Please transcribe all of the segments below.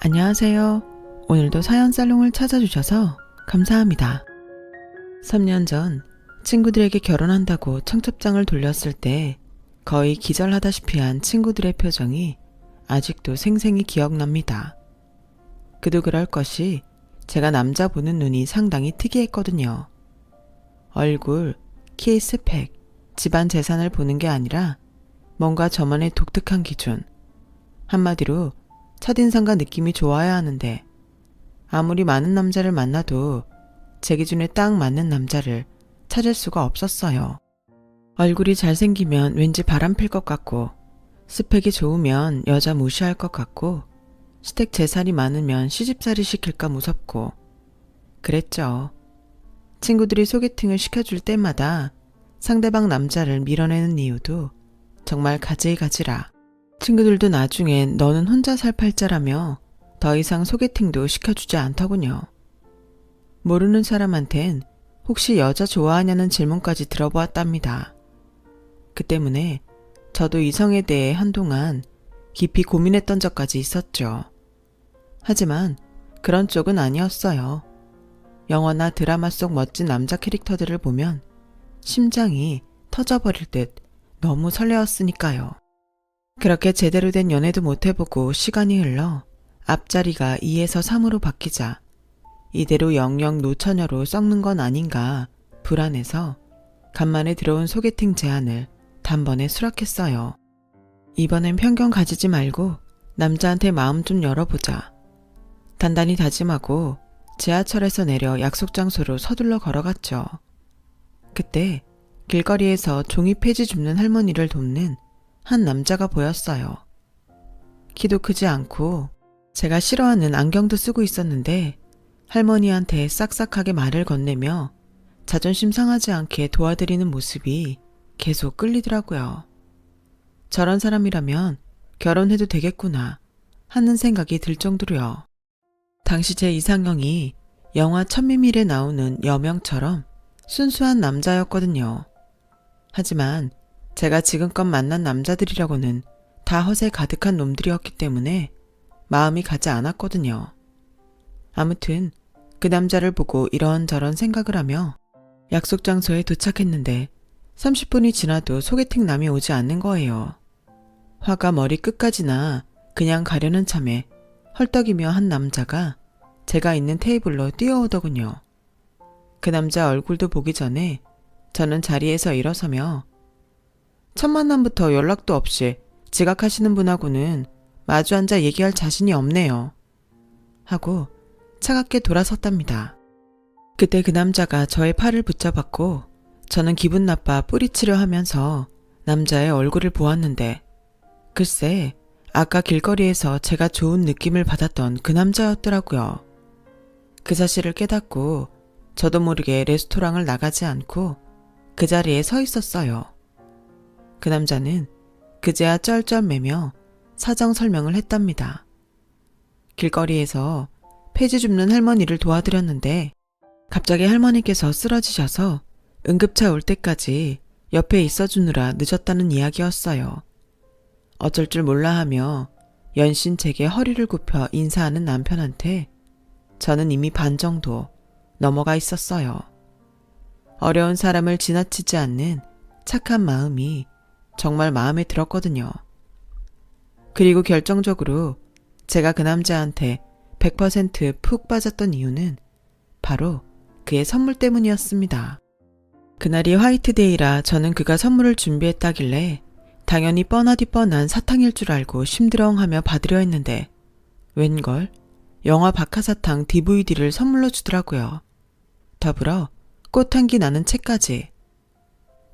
안녕하세요. 오늘도 사연 살롱을 찾아주셔서 감사합니다. 3년 전 친구들에게 결혼한다고 청첩장을 돌렸을 때 거의 기절하다시피 한 친구들의 표정이 아직도 생생히 기억납니다. 그도 그럴 것이 제가 남자 보는 눈이 상당히 특이했거든요. 얼굴, 키, 스펙, 집안 재산을 보는 게 아니라 뭔가 저만의 독특한 기준, 한마디로 첫인상과 느낌이 좋아야 하는데 아무리 많은 남자를 만나도 제 기준에 딱 맞는 남자를 찾을 수가 없었어요. 얼굴이 잘생기면 왠지 바람필 것 같고, 스펙이 좋으면 여자 무시할 것 같고, 시댁 재산이 많으면 시집살이 시킬까 무섭고 그랬죠. 친구들이 소개팅을 시켜줄 때마다 상대방 남자를 밀어내는 이유도 정말 가지가지라. 친구들도 나중엔 너는 혼자 살 팔자라며 더 이상 소개팅도 시켜주지 않더군요. 모르는 사람한텐 혹시 여자 좋아하냐는 질문까지 들어보았답니다. 그 때문에 저도 이성에 대해 한동안 깊이 고민했던 적까지 있었죠. 하지만 그런 쪽은 아니었어요. 영화나 드라마 속 멋진 남자 캐릭터들을 보면 심장이 터져버릴 듯 너무 설레었으니까요. 그렇게 제대로 된 연애도 못 해보고 시간이 흘러 앞자리가 2에서 3으로 바뀌자 이대로 영영 노처녀로 썩는 건 아닌가 불안해서 간만에 들어온 소개팅 제안을 단번에 수락했어요. 이번엔 편견 가지지 말고 남자한테 마음 좀 열어보자. 단단히 다짐하고 지하철에서 내려 약속 장소로 서둘러 걸어갔죠. 그때 길거리에서 종이 폐지 줍는 할머니를 돕는 한 남자가 보였어요. 키도 크지 않고 제가 싫어하는 안경도 쓰고 있었는데 할머니한테 싹싹하게 말을 건네며 자존심 상하지 않게 도와드리는 모습이 계속 끌리더라고요. 저런 사람이라면 결혼해도 되겠구나 하는 생각이 들 정도로요. 당시 제 이상형이 영화 천미밀에 나오는 여명처럼 순수한 남자였거든요. 하지만 제가 지금껏 만난 남자들이라고는 다 허세 가득한 놈들이었기 때문에 마음이 가지 않았거든요. 아무튼 그 남자를 보고 이런저런 생각을 하며 약속 장소에 도착했는데 30분이 지나도 소개팅남이 오지 않는 거예요. 화가 머리 끝까지나 그냥 가려는 참에 헐떡이며 한 남자가 제가 있는 테이블로 뛰어오더군요. 그 남자 얼굴도 보기 전에 저는 자리에서 일어서며 첫 만남부터 연락도 없이 지각하시는 분하고는 마주 앉아 얘기할 자신이 없네요. 하고 차갑게 돌아섰답니다. 그때 그 남자가 저의 팔을 붙잡았고 저는 기분 나빠 뿌리치려 하면서 남자의 얼굴을 보았는데 글쎄 아까 길거리에서 제가 좋은 느낌을 받았던 그 남자였더라고요. 그 사실을 깨닫고 저도 모르게 레스토랑을 나가지 않고 그 자리에 서 있었어요. 그 남자는 그제야 쩔쩔매며 사정 설명을 했답니다. 길거리에서 폐지 줍는 할머니를 도와드렸는데 갑자기 할머니께서 쓰러지셔서 응급차 올 때까지 옆에 있어주느라 늦었다는 이야기였어요. 어쩔 줄 몰라 하며 연신 제게 허리를 굽혀 인사하는 남편한테 저는 이미 반 정도 넘어가 있었어요. 어려운 사람을 지나치지 않는 착한 마음이 정말 마음에 들었거든요. 그리고 결정적으로 제가 그 남자한테 100% 빠졌던 이유는 바로 그의 선물 때문이었습니다. 그날이 화이트데이라 저는 그가 선물을 준비했다길래 당연히 뻔하디 뻔한 사탕일 줄 알고 심드렁하며 받으려 했는데 웬걸 영화 박하사탕 DVD를 선물로 주더라고요. 더불어 꽃향기 나는 책까지.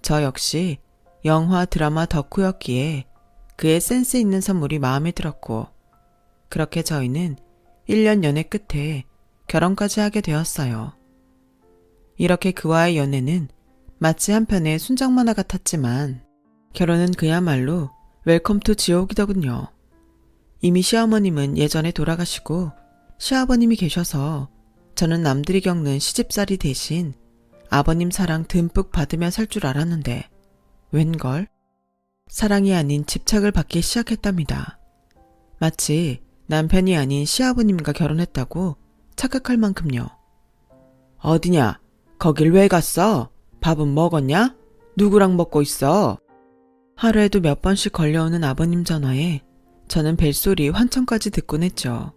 저 역시 영화 드라마 덕후였기에 그의 센스 있는 선물이 마음에 들었고 그렇게 저희는 1년 연애 끝에 결혼까지 하게 되었어요. 이렇게 그와의 연애는 마치 한편의 순정 만화 같았지만 결혼은 그야말로 웰컴 투 지옥이더군요. 이미 시어머님은 예전에 돌아가시고 시아버님이 계셔서 저는 남들이 겪는 시집살이 대신 아버님 사랑 듬뿍 받으며 살 줄 알았는데 웬걸? 사랑이 아닌 집착을 받기 시작했답니다. 마치 남편이 아닌 시아버님과 결혼했다고 착각할 만큼요. 어디냐? 거길 왜 갔어? 밥은 먹었냐? 누구랑 먹고 있어? 하루에도 몇 번씩 걸려오는 아버님 전화에 저는 벨소리 환청까지 듣곤 했죠.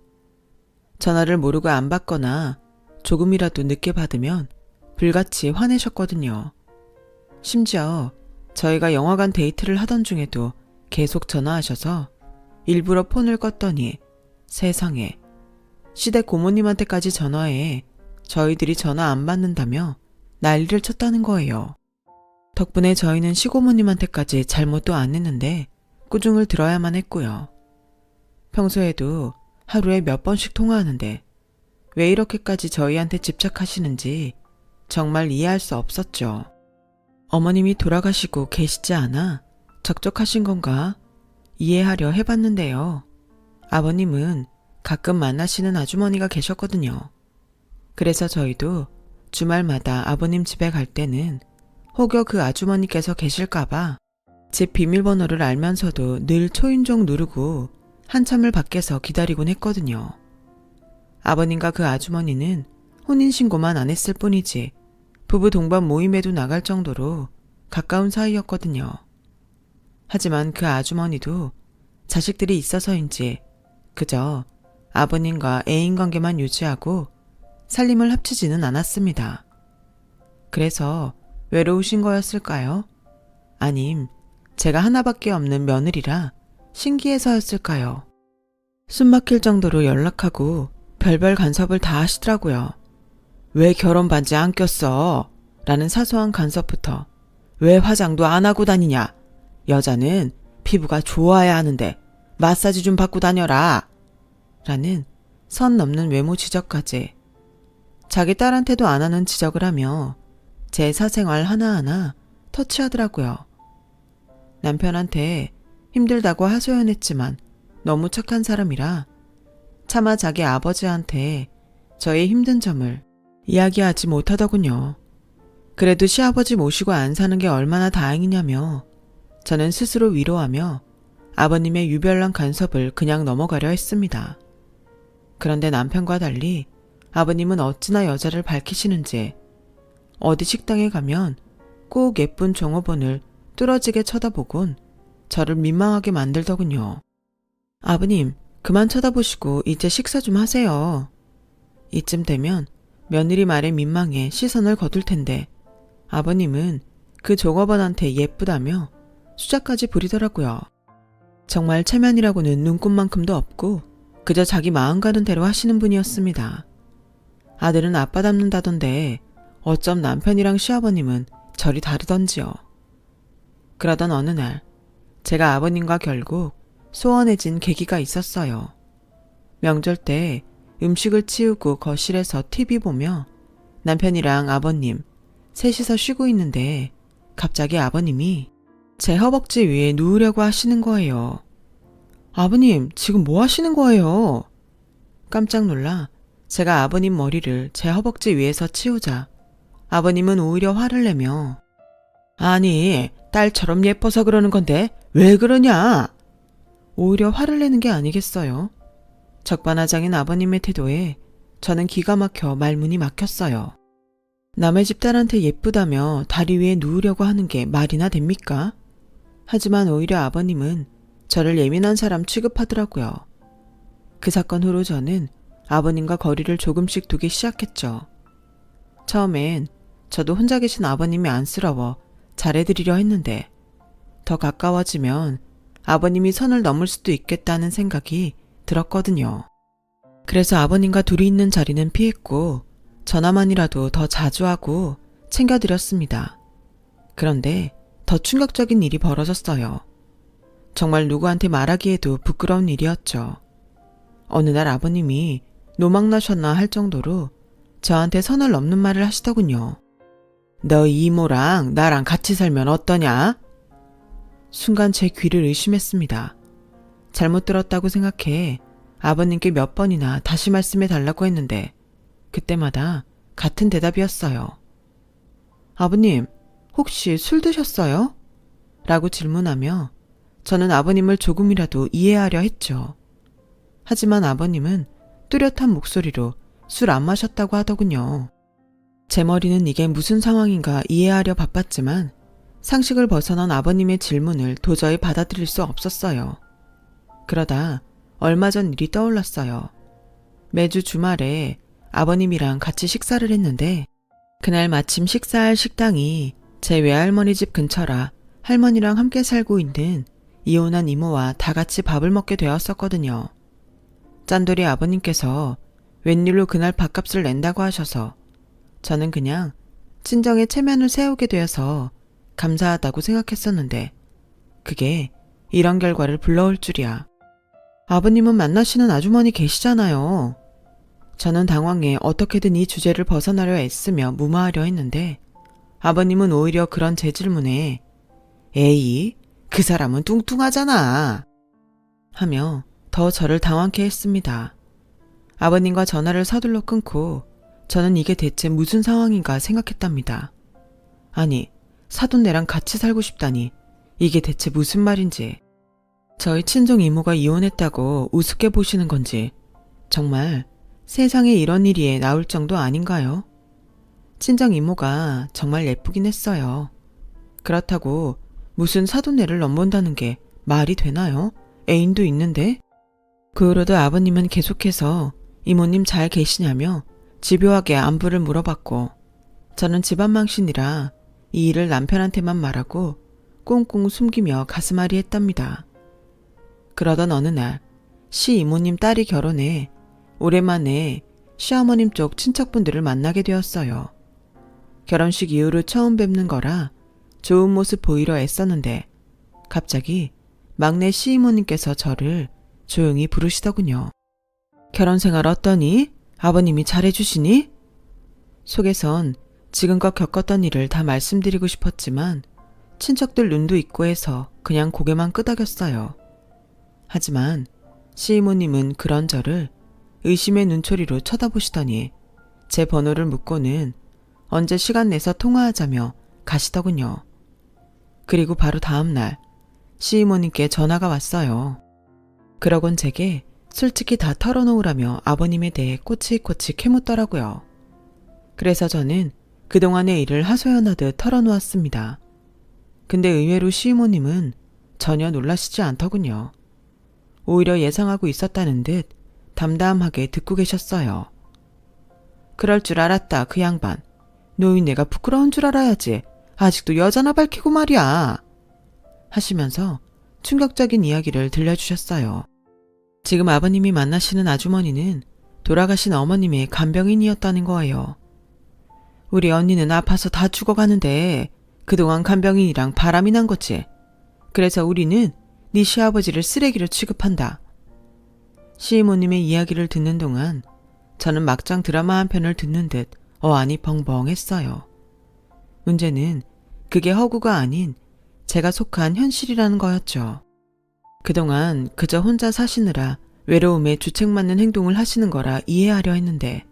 전화를 모르고 안 받거나 조금이라도 늦게 받으면 불같이 화내셨거든요. 심지어 저희가 영화관 데이트를 하던 중에도 계속 전화하셔서 일부러 폰을 껐더니 세상에, 시댁 고모님한테까지 전화해 저희들이 전화 안 받는다며 난리를 쳤다는 거예요. 덕분에 저희는 시고모님한테까지 잘못도 안 했는데 꾸중을 들어야만 했고요. 평소에도 하루에 몇 번씩 통화하는데 왜 이렇게까지 저희한테 집착하시는지 정말 이해할 수 없었죠. 어머님이 돌아가시고 계시지 않아 적적하신 건가 이해하려 해봤는데요. 아버님은 가끔 만나시는 아주머니가 계셨거든요. 그래서 저희도 주말마다 아버님 집에 갈 때는 혹여 그 아주머니께서 계실까봐 집 비밀번호를 알면서도 늘 초인종 누르고 한참을 밖에서 기다리곤 했거든요. 아버님과 그 아주머니는 혼인신고만 안 했을 뿐이지 부부 동반 모임에도 나갈 정도로 가까운 사이였거든요. 하지만 그 아주머니도 자식들이 있어서인지 그저 아버님과 애인관계만 유지하고 살림을 합치지는 않았습니다. 그래서 외로우신 거였을까요? 아님 제가 하나밖에 없는 며느리라 신기해서였을까요? 숨막힐 정도로 연락하고 별별 간섭을 다 하시더라고요. 왜 결혼 반지 안 꼈어? 라는 사소한 간섭부터 왜 화장도 안 하고 다니냐? 여자는 피부가 좋아야 하는데 마사지 좀 받고 다녀라. 라는 선 넘는 외모 지적까지 자기 딸한테도 안 하는 지적을 하며 제 사생활 하나하나 터치하더라고요. 남편한테 힘들다고 하소연했지만 너무 착한 사람이라 차마 자기 아버지한테 저의 힘든 점을 이야기하지 못하더군요. 그래도 시아버지 모시고 안 사는 게 얼마나 다행이냐며 저는 스스로 위로하며 아버님의 유별난 간섭을 그냥 넘어가려 했습니다. 그런데 남편과 달리 아버님은 어찌나 여자를 밝히시는지 어디 식당에 가면 꼭 예쁜 종업원을 뚫어지게 쳐다보곤 저를 민망하게 만들더군요. 아버님, 그만 쳐다보시고 이제 식사 좀 하세요. 이쯤 되면 며느리 말에 민망해 시선을 거둘 텐데 아버님은 그 종업원한테 예쁘다며 수작까지 부리더라고요. 정말 체면이라고는 눈꼽만큼도 없고 그저 자기 마음 가는 대로 하시는 분이었습니다. 아들은 아빠 닮는다던데 어쩜 남편이랑 시아버님은 절이 다르던지요. 그러던 어느 날 제가 아버님과 결국 소원해진 계기가 있었어요. 명절 때 음식을 치우고 거실에서 TV 보며 남편이랑 아버님 셋이서 쉬고 있는데 갑자기 아버님이 제 허벅지 위에 누우려고 하시는 거예요. 아버님, 지금 뭐 하시는 거예요? 깜짝 놀라 제가 아버님 머리를 제 허벅지 위에서 치우자 아버님은 오히려 화를 내며 아니, 딸처럼 예뻐서 그러는 건데 왜 그러냐? 오히려 화를 내는 게 아니겠어요. 적반하장인 아버님의 태도에 저는 기가 막혀 말문이 막혔어요. 남의 집 딸한테 예쁘다며 다리 위에 누우려고 하는 게 말이나 됩니까? 하지만 오히려 아버님은 저를 예민한 사람 취급하더라고요. 그 사건 후로 저는 아버님과 거리를 조금씩 두기 시작했죠. 처음엔 저도 혼자 계신 아버님이 안쓰러워 잘해드리려 했는데 더 가까워지면 아버님이 선을 넘을 수도 있겠다는 생각이 들었거든요. 그래서 아버님과 둘이 있는 자리는 피했고 전화만이라도 더 자주 하고 챙겨드렸습니다. 그런데 더 충격적인 일이 벌어졌어요. 정말 누구한테 말하기에도 부끄러운 일이었죠. 어느 날 아버님이 노망나셨나 할 정도로 저한테 선을 넘는 말을 하시더군요. 너 이모랑 나랑 같이 살면 어떠냐? 순간 제 귀를 의심했습니다. 잘못 들었다고 생각해 아버님께 몇 번이나 다시 말씀해 달라고 했는데 그때마다 같은 대답이었어요. 아버님, 혹시 술 드셨어요? 라고 질문하며 저는 아버님을 조금이라도 이해하려 했죠. 하지만 아버님은 뚜렷한 목소리로 술 안 마셨다고 하더군요. 제 머리는 이게 무슨 상황인가 이해하려 바빴지만 상식을 벗어난 아버님의 질문을 도저히 받아들일 수 없었어요. 그러다 얼마 전 일이 떠올랐어요. 매주 주말에 아버님이랑 같이 식사를 했는데 그날 마침 식사할 식당이 제 외할머니 집 근처라 할머니랑 함께 살고 있는 이혼한 이모와 다 같이 밥을 먹게 되었었거든요. 짠돌이 아버님께서 웬일로 그날 밥값을 낸다고 하셔서 저는 그냥 친정에 체면을 세우게 되어서 감사하다고 생각했었는데 그게 이런 결과를 불러올 줄이야. 아버님은 만나시는 아주머니 계시잖아요. 저는 당황해 어떻게든 이 주제를 벗어나려 애쓰며 무마하려 했는데 아버님은 오히려 그런 제 질문에 에이, 그 사람은 뚱뚱하잖아 하며 더 저를 당황케 했습니다. 아버님과 전화를 서둘러 끊고 저는 이게 대체 무슨 상황인가 생각했답니다. 아니, 사돈네랑 같이 살고 싶다니 이게 대체 무슨 말인지. 저희 친정 이모가 이혼했다고 우습게 보시는 건지 정말 세상에 이런 일이 나올 정도 아닌가요? 친정 이모가 정말 예쁘긴 했어요. 그렇다고 무슨 사돈네를 넘본다는 게 말이 되나요? 애인도 있는데? 그 후로도 아버님은 계속해서 이모님 잘 계시냐며 집요하게 안부를 물어봤고 저는 집안망신이라 이 일을 남편한테만 말하고 꽁꽁 숨기며 가슴앓이 했답니다. 그러던 어느 날 시이모님 딸이 결혼해 오랜만에 시어머님 쪽 친척분들을 만나게 되었어요. 결혼식 이후로 처음 뵙는 거라 좋은 모습 보이려 애썼는데 갑자기 막내 시이모님께서 저를 조용히 부르시더군요. 결혼 생활 어떠니? 아버님이 잘해주시니? 속에선 지금껏 겪었던 일을 다 말씀드리고 싶었지만 친척들 눈도 있고 해서 그냥 고개만 끄덕였어요. 하지만 시이모님은 그런 저를 의심의 눈초리로 쳐다보시더니 제 번호를 묻고는 언제 시간 내서 통화하자며 가시더군요. 그리고 바로 다음 날 시이모님께 전화가 왔어요. 그러곤 제게 솔직히 다 털어놓으라며 아버님에 대해 꼬치꼬치 캐묻더라고요. 그래서 저는 그동안의 일을 하소연하듯 털어놓았습니다. 근데 의외로 시이모님은 전혀 놀라시지 않더군요. 오히려 예상하고 있었다는 듯 담담하게 듣고 계셨어요. 그럴 줄 알았다, 그 양반. 노인네가 부끄러운 줄 알아야지. 아직도 여자나 밝히고 말이야. 하시면서 충격적인 이야기를 들려주셨어요. 지금 아버님이 만나시는 아주머니는 돌아가신 어머님의 간병인이었다는 거예요. 우리 언니는 아파서 다 죽어가는데 그동안 간병인이랑 바람이 난 거지. 그래서 우리는 네 시아버지를 쓰레기로 취급한다. 시이모님의 이야기를 듣는 동안 저는 막장 드라마 한 편을 듣는 듯 어안이 벙벙했어요. 문제는 그게 허구가 아닌 제가 속한 현실이라는 거였죠. 그동안 그저 혼자 사시느라 외로움에 주책맞는 행동을 하시는 거라 이해하려 했는데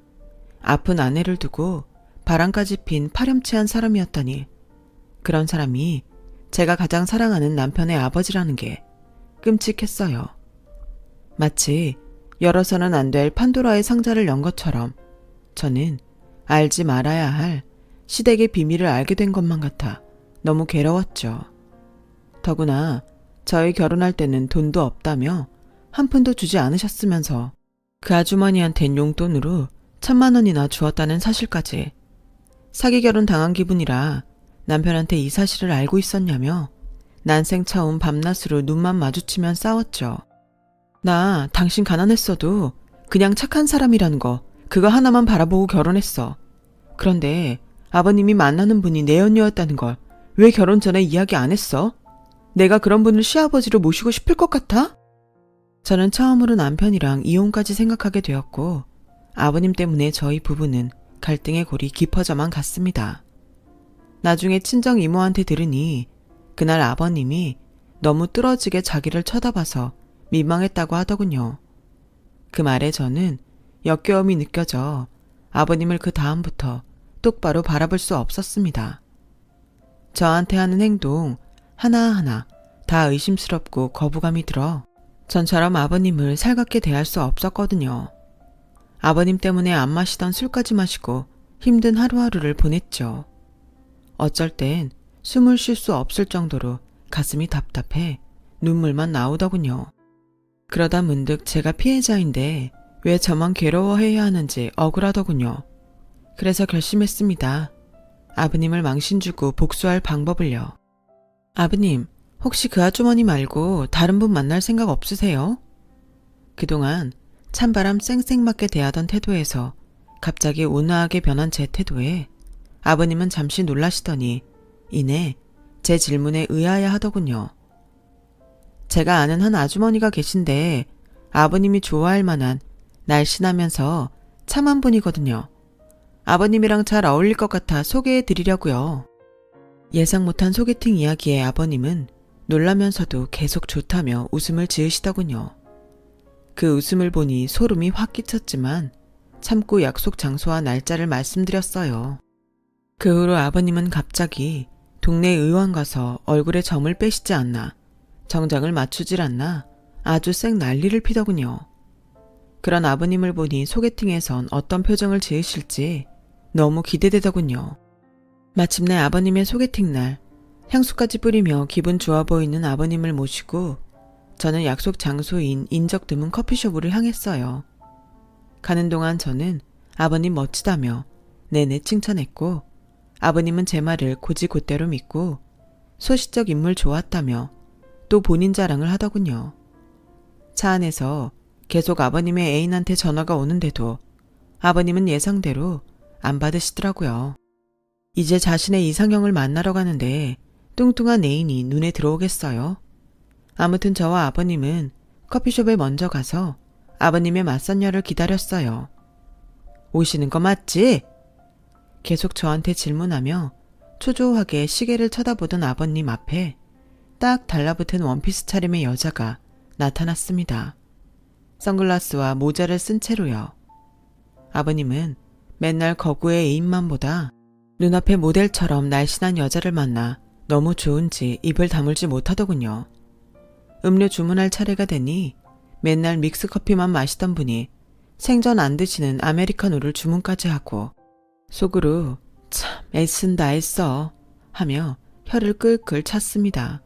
아픈 아내를 두고 바람까지 핀 파렴치한 사람이었다니 그런 사람이 제가 가장 사랑하는 남편의 아버지라는 게 끔찍했어요. 마치 열어서는 안 될 판도라의 상자를 연 것처럼 저는 알지 말아야 할 시댁의 비밀을 알게 된 것만 같아 너무 괴로웠죠. 더구나 저희 결혼할 때는 돈도 없다며 한 푼도 주지 않으셨으면서 그 아주머니한텐 용돈으로 1,000만 원이나 주었다는 사실까지. 사기 결혼 당한 기분이라 남편한테 이 사실을 알고 있었냐며 난생 처음 밤낮으로 눈만 마주치면 싸웠죠. 나 당신 가난했어도 그냥 착한 사람이라는 거 그거 하나만 바라보고 결혼했어. 그런데 아버님이 만나는 분이 내 언니였다는 걸 왜 결혼 전에 이야기 안 했어? 내가 그런 분을 시아버지로 모시고 싶을 것 같아? 저는 처음으로 남편이랑 이혼까지 생각하게 되었고 아버님 때문에 저희 부부는 갈등의 골이 깊어져만 갔습니다. 나중에 친정 이모한테 들으니 그날 아버님이 너무 뚫어지게 자기를 쳐다봐서 민망했다고 하더군요. 그 말에 저는 역겨움이 느껴져 아버님을 그 다음부터 똑바로 바라볼 수 없었습니다. 저한테 하는 행동 하나하나 다 의심스럽고 거부감이 들어 전처럼 아버님을 살갑게 대할 수 없었거든요. 아버님 때문에 안 마시던 술까지 마시고 힘든 하루하루를 보냈죠. 어쩔 땐 숨을 쉴 수 없을 정도로 가슴이 답답해 눈물만 나오더군요. 그러다 문득 제가 피해자인데 왜 저만 괴로워해야 하는지 억울하더군요. 그래서 결심했습니다. 아버님을 망신 주고 복수할 방법을요. 아버님, 혹시 그 아주머니 말고 다른 분 만날 생각 없으세요? 그동안 찬바람 쌩쌩 맞게 대하던 태도에서 갑자기 온화하게 변한 제 태도에 아버님은 잠시 놀라시더니 이내 제 질문에 의아해 하더군요. 제가 아는 한 아주머니가 계신데 아버님이 좋아할 만한 날씬하면서 참한 분이거든요. 아버님이랑 잘 어울릴 것 같아 소개해 드리려고요. 예상 못한 소개팅 이야기에 아버님은 놀라면서도 계속 좋다며 웃음을 지으시더군요. 그 웃음을 보니 소름이 확 끼쳤지만 참고 약속 장소와 날짜를 말씀드렸어요. 그 후로 아버님은 갑자기 동네 의원 가서 얼굴에 점을 빼시지 않나, 정장을 맞추질 않나 아주 쌩 난리를 피더군요. 그런 아버님을 보니 소개팅에선 어떤 표정을 지으실지 너무 기대되더군요. 마침내 아버님의 소개팅 날 향수까지 뿌리며 기분 좋아 보이는 아버님을 모시고 저는 약속 장소인 인적 드문 커피숍으로 향했어요. 가는 동안 저는 아버님 멋지다며 내내 칭찬했고 아버님은 제 말을 곧이곧대로 믿고 소시적 인물 좋았다며 또 본인 자랑을 하더군요. 차 안에서 계속 아버님의 애인한테 전화가 오는데도 아버님은 예상대로 안 받으시더라고요. 이제 자신의 이상형을 만나러 가는데 뚱뚱한 애인이 눈에 들어오겠어요? 아무튼 저와 아버님은 커피숍에 먼저 가서 아버님의 맞선녀를 기다렸어요. 오시는 거 맞지? 계속 저한테 질문하며 초조하게 시계를 쳐다보던 아버님 앞에 딱 달라붙은 원피스 차림의 여자가 나타났습니다. 선글라스와 모자를 쓴 채로요. 아버님은 맨날 거구의 애인만 보다 눈앞에 모델처럼 날씬한 여자를 만나 너무 좋은지 입을 다물지 못하더군요. 음료 주문할 차례가 되니 맨날 믹스커피만 마시던 분이 생전 안 드시는 아메리카노를 주문까지 하고 속으로 참 애쓴다 애써 하며 혀를 끌끌 찼습니다.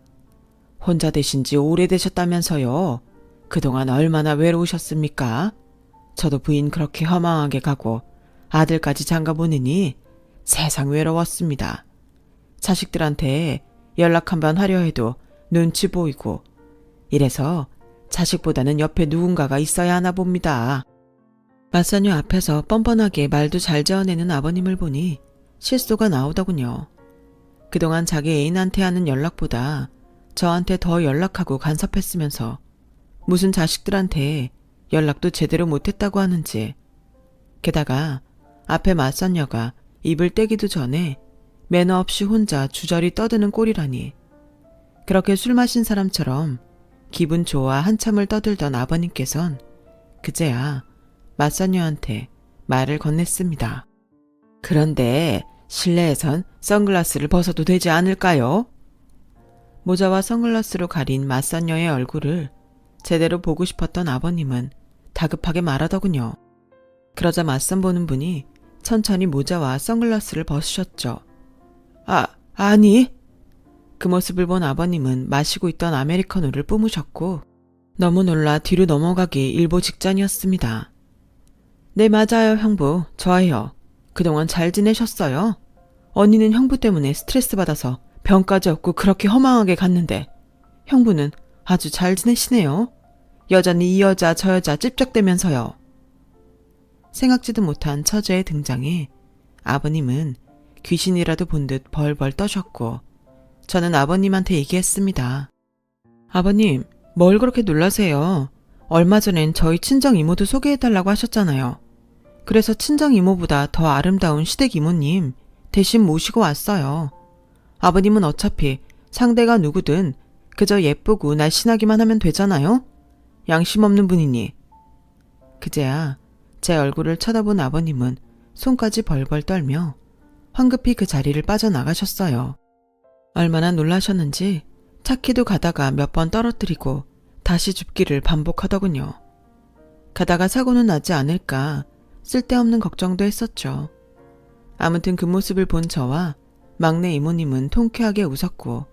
혼자 되신 지 오래되셨다면서요. 그동안 얼마나 외로우셨습니까? 저도 부인 그렇게 허망하게 가고 아들까지 장가 보내니 세상 외로웠습니다. 자식들한테 연락 한번 하려 해도 눈치 보이고 이래서 자식보다는 옆에 누군가가 있어야 하나 봅니다. 맞선녀 앞에서 뻔뻔하게 말도 잘 지어내는 아버님을 보니 실소가 나오더군요. 그동안 자기 애인한테 하는 연락보다 저한테 더 연락하고 간섭했으면서 무슨 자식들한테 연락도 제대로 못했다고 하는지, 게다가 앞에 맞선녀가 입을 떼기도 전에 매너 없이 혼자 주저리 떠드는 꼴이라니. 그렇게 술 마신 사람처럼 기분 좋아 한참을 떠들던 아버님께선 그제야 맞선녀한테 말을 건넸습니다. 그런데 실내에선 선글라스를 벗어도 되지 않을까요? 모자와 선글라스로 가린 맞선녀의 얼굴을 제대로 보고 싶었던 아버님은 다급하게 말하더군요. 그러자 맞선 보는 분이 천천히 모자와 선글라스를 벗으셨죠. 아니. 그 모습을 본 아버님은 마시고 있던 아메리카노를 뿜으셨고 너무 놀라 뒤로 넘어가기 일보 직전이었습니다. 네, 맞아요, 형부. 저예요. 그동안 잘 지내셨어요? 언니는 형부 때문에 스트레스 받아서 병까지 얻고 그렇게 허망하게 갔는데 형부는 아주 잘 지내시네요. 여전히 이 여자 저 여자 찝쩍대면서요. 생각지도 못한 처제의 등장에 아버님은 귀신이라도 본 듯 벌벌 떠셨고 저는 아버님한테 얘기했습니다. 아버님, 뭘 그렇게 놀라세요? 얼마 전엔 저희 친정 이모도 소개해달라고 하셨잖아요. 그래서 친정 이모보다 더 아름다운 시댁 이모님 대신 모시고 왔어요. 아버님은 어차피 상대가 누구든 그저 예쁘고 날씬하기만 하면 되잖아요? 양심 없는 분이니. 그제야 제 얼굴을 쳐다본 아버님은 손까지 벌벌 떨며 황급히 그 자리를 빠져나가셨어요. 얼마나 놀라셨는지 차키도 가다가 몇 번 떨어뜨리고 다시 줍기를 반복하더군요. 가다가 사고는 나지 않을까 쓸데없는 걱정도 했었죠. 아무튼 그 모습을 본 저와 막내 이모님은 통쾌하게 웃었고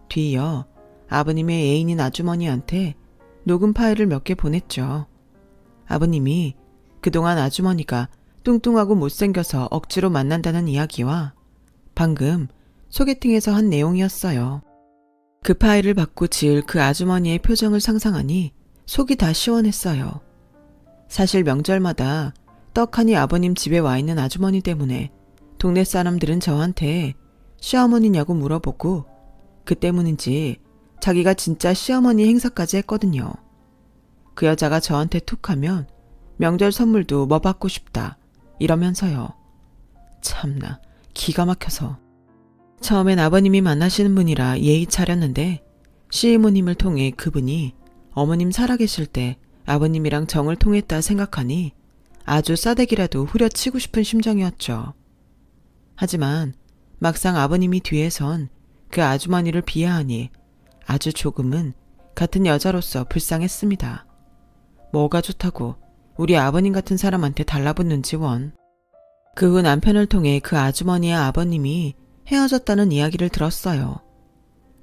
뒤이어 아버님의 애인인 아주머니한테 녹음 파일을 몇 개 보냈죠. 아버님이 그동안 아주머니가 뚱뚱하고 못생겨서 억지로 만난다는 이야기와 방금 소개팅에서 한 내용이었어요. 그 파일을 받고 지을 그 아주머니의 표정을 상상하니 속이 다 시원했어요. 사실 명절마다 떡하니 아버님 집에 와 있는 아주머니 때문에 동네 사람들은 저한테 시어머니냐고 물어보고 그 때문인지 자기가 진짜 시어머니 행사까지 했거든요. 그 여자가 저한테 툭 하면 명절 선물도 뭐 받고 싶다 이러면서요. 참나 기가 막혀서. 처음엔 아버님이 만나시는 분이라 예의 차렸는데 시이모님을 통해 그분이 어머님 살아계실 때 아버님이랑 정을 통했다 생각하니 아주 싸대기라도 후려치고 싶은 심정이었죠. 하지만 막상 아버님이 뒤에선 그 아주머니를 비하하니 아주 조금은 같은 여자로서 불쌍했습니다. 뭐가 좋다고 우리 아버님 같은 사람한테 달라붙는지 원. 그 후 남편을 통해 그 아주머니의 아버님이 헤어졌다는 이야기를 들었어요.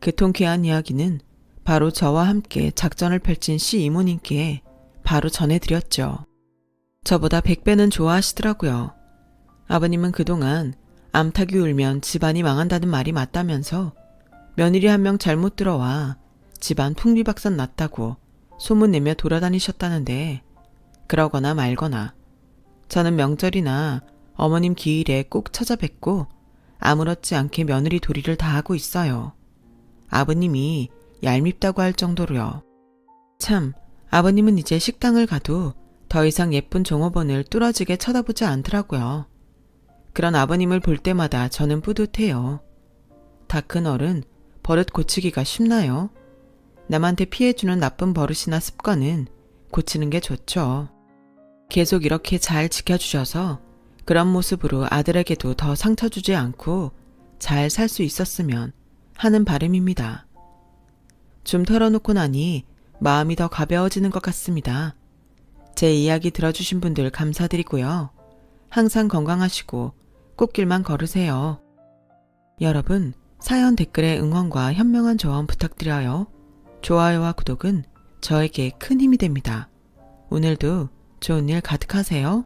그 통쾌한 이야기는 바로 저와 함께 작전을 펼친 시 이모님께 바로 전해드렸죠. 저보다 100배는 좋아하시더라고요. 아버님은 그동안 암탉이 울면 집안이 망한다는 말이 맞다면서 며느리 한 명 잘못 들어와 집안 풍비박산 났다고 소문내며 돌아다니셨다는데 그러거나 말거나 저는 명절이나 어머님 기일에 꼭 찾아뵙고 아무렇지 않게 며느리 도리를 다하고 있어요. 아버님이 얄밉다고 할 정도로요. 참, 아버님은 이제 식당을 가도 더 이상 예쁜 종업원을 뚫어지게 쳐다보지 않더라고요. 그런 아버님을 볼 때마다 저는 뿌듯해요. 다 큰 어른 버릇 고치기가 쉽나요? 남한테 피해주는 나쁜 버릇이나 습관은 고치는 게 좋죠. 계속 이렇게 잘 지켜주셔서 그런 모습으로 아들에게도 더 상처 주지 않고 잘 살 수 있었으면 하는 바람입니다. 좀 털어놓고 나니 마음이 더 가벼워지는 것 같습니다. 제 이야기 들어주신 분들 감사드리고요. 항상 건강하시고 꽃길만 걸으세요. 여러분, 사연 댓글에 응원과 현명한 조언 부탁드려요. 좋아요와 구독은 저에게 큰 힘이 됩니다. 오늘도 좋은 일 가득하세요.